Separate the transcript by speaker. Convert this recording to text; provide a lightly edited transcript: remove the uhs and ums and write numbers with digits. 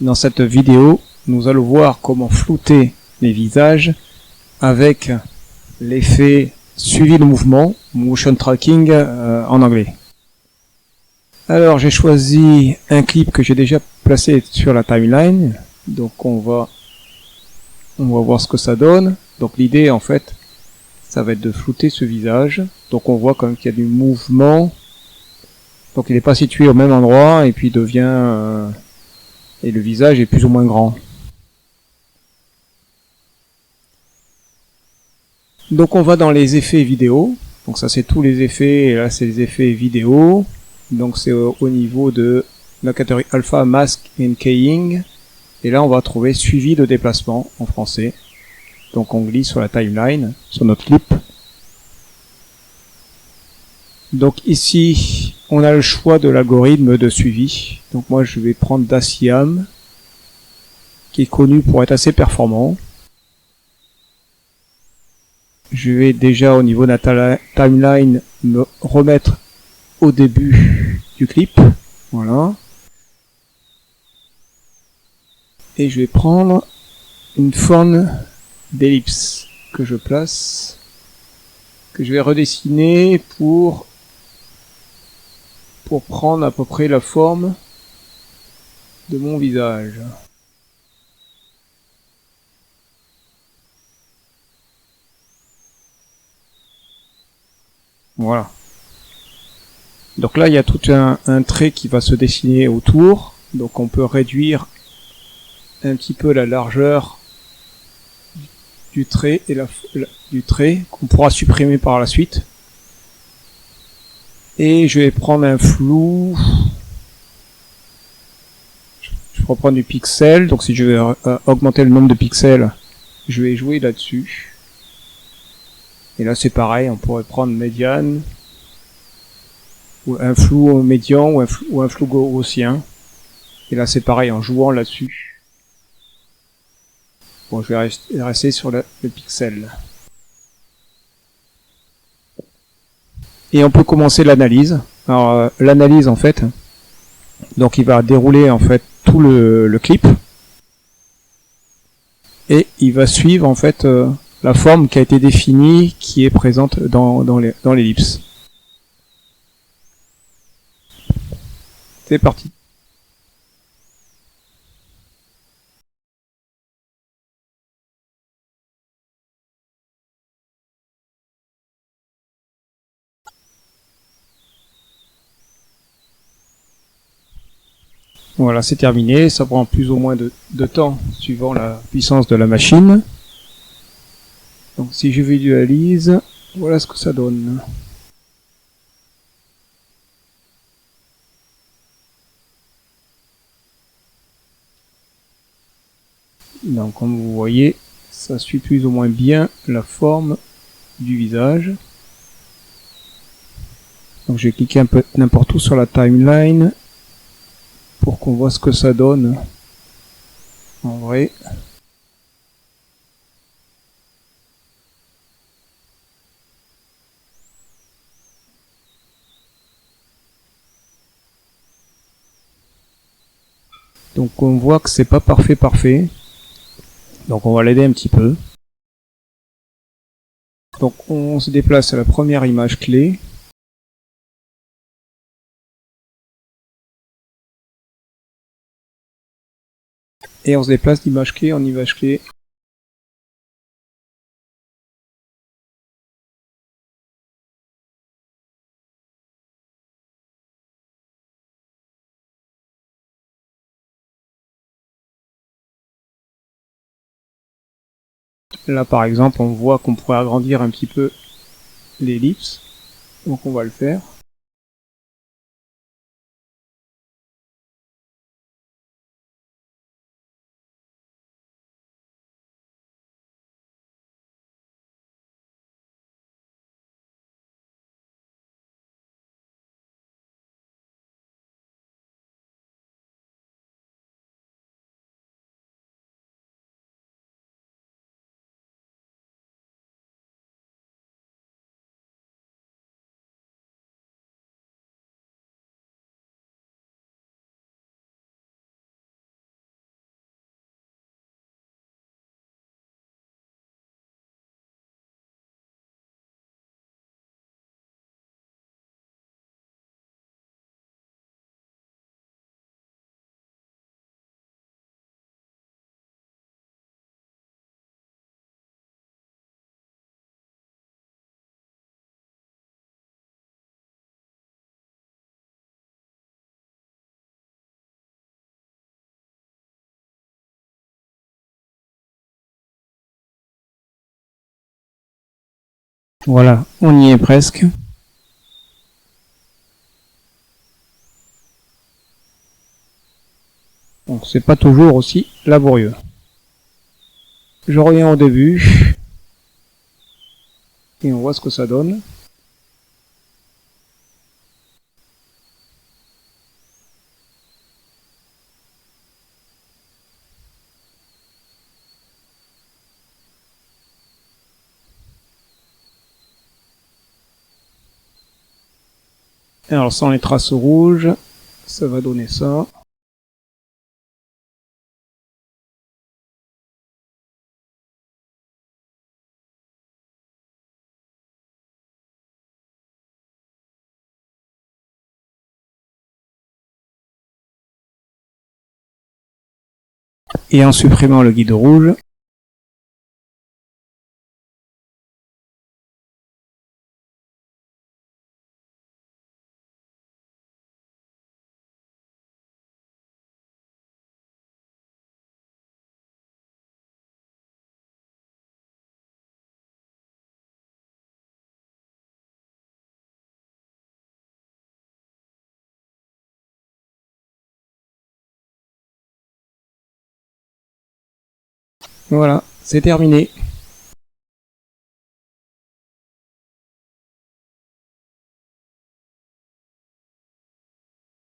Speaker 1: Dans cette vidéo, nous allons voir comment flouter les visages avec l'effet suivi de mouvement, motion tracking en anglais. Alors j'ai choisi un clip que j'ai déjà placé sur la timeline, donc on va voir ce que ça donne. Donc l'idée en fait, ça va être de flouter ce visage. Donc on voit quand même qu'il y a du mouvement. Donc il n'est pas situé au même endroit et puis il devient et le visage est plus ou moins grand. Donc on va dans les effets vidéo. Donc ça c'est tous les effets et là c'est les effets vidéo. Donc c'est au niveau de la catégorie Alpha Mask and Keying. Et là on va trouver suivi de déplacement en français. Donc on glisse sur la timeline, sur notre clip. Donc ici on a le choix de l'algorithme de suivi. Donc moi je vais prendre Daciam, qui est connu pour être assez performant. Je vais déjà au niveau de la timeline me remettre au début du clip. Voilà. Et je vais prendre une forme d'ellipse que je place, que je vais redessiner pour prendre à peu près la forme de mon visage. Voilà. Donc là, il y a tout un trait qui va se dessiner autour. Donc on peut réduire un petit peu la largeur du trait et du trait qu'on pourra supprimer par la suite. Et je vais prendre un flou. Je vais reprendre du pixel. Donc si je vais augmenter le nombre de pixels, je vais jouer là-dessus. Et là c'est pareil, on pourrait prendre médiane, ou un flou médian, ou un flou gaussien. Et là c'est pareil, en jouant là-dessus. Bon, je vais rester sur le pixel. Et on peut commencer l'analyse. Alors l'analyse en fait, donc il va dérouler en fait tout le clip. Et il va suivre en fait la forme qui a été définie, qui est présente dans l'ellipse. C'est parti. Voilà, c'est terminé. Ça prend plus ou moins de temps suivant la puissance de la machine. Donc si je visualise, voilà ce que ça donne. Donc comme vous voyez, ça suit plus ou moins bien la forme du visage. Donc je vais cliquer un peu n'importe où sur la timeline pour qu'on voit ce que ça donne en vrai. Donc on voit que c'est pas parfait. Donc on va l'aider un petit peu. Donc on se déplace à la première image clé. Et on se déplace d'image clé en image clé. Là par exemple on voit qu'on pourrait agrandir un petit peu l'ellipse. Donc on va le faire. Voilà, on y est presque. Donc c'est pas toujours aussi laborieux. Je reviens au début et on voit ce que ça donne. Et alors sans les traces rouges, ça va donner ça. Et en supprimant le guide rouge, voilà, c'est terminé.